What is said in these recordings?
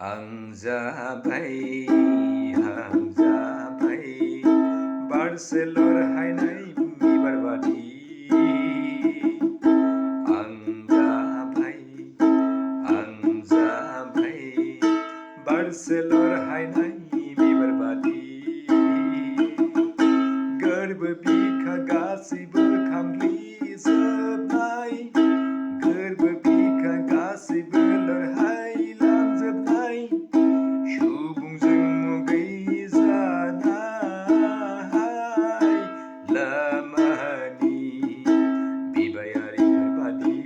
हांजाबाय बारसेलर हायनाय बिबार बादि हांजाबाय बारसेलर हायनाय बिबार बादि गोरबो बिखा गासैबो खामग्लिजोबनाय गोरबो बिखा गासैबो लरहायलांजोबनाय सुबुंजों मुगै जानाय लामानि बिबायारिफोर बादि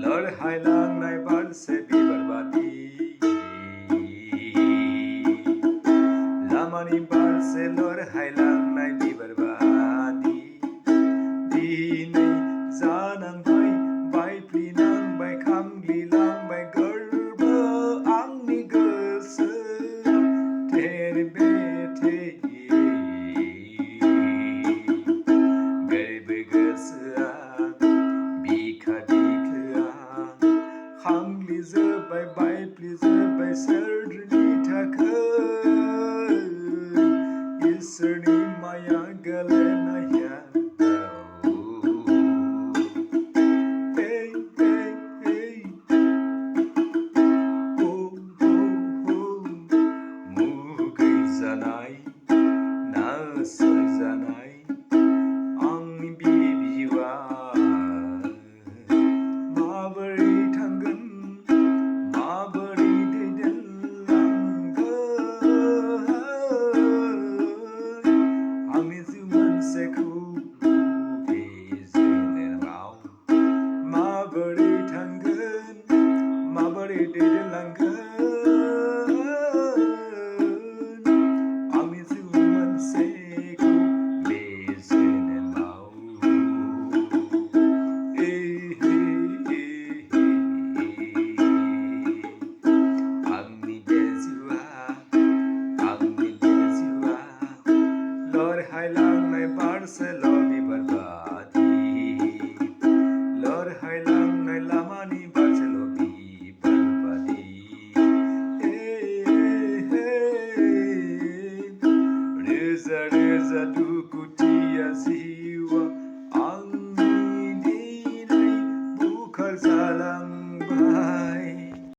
लरहायलांनाय बारसे बिबार बादि लामानि बारसे लरहायलांनाय बिबार बादि दिनै जानांबाय बायफ्लेनांबाय खामग्लिलांबाय गोरबो आंनि गोसोआ थेर बेथे गोरबो गोसोआ बिखा खामग्लिजोब्बाय बायफ्लेजोब्बाय सोरनि थाखाय इसोरनि माया गेलेनाया मुगै जानाय नासयजानाय आंनि बिबिवा माबोरै थांगोन माबोरै दैदेनलांगोन आंनि जिउ मोनसेखौ बेजेराव माबोरै थांगोन माबोरै दैदेनलांगोन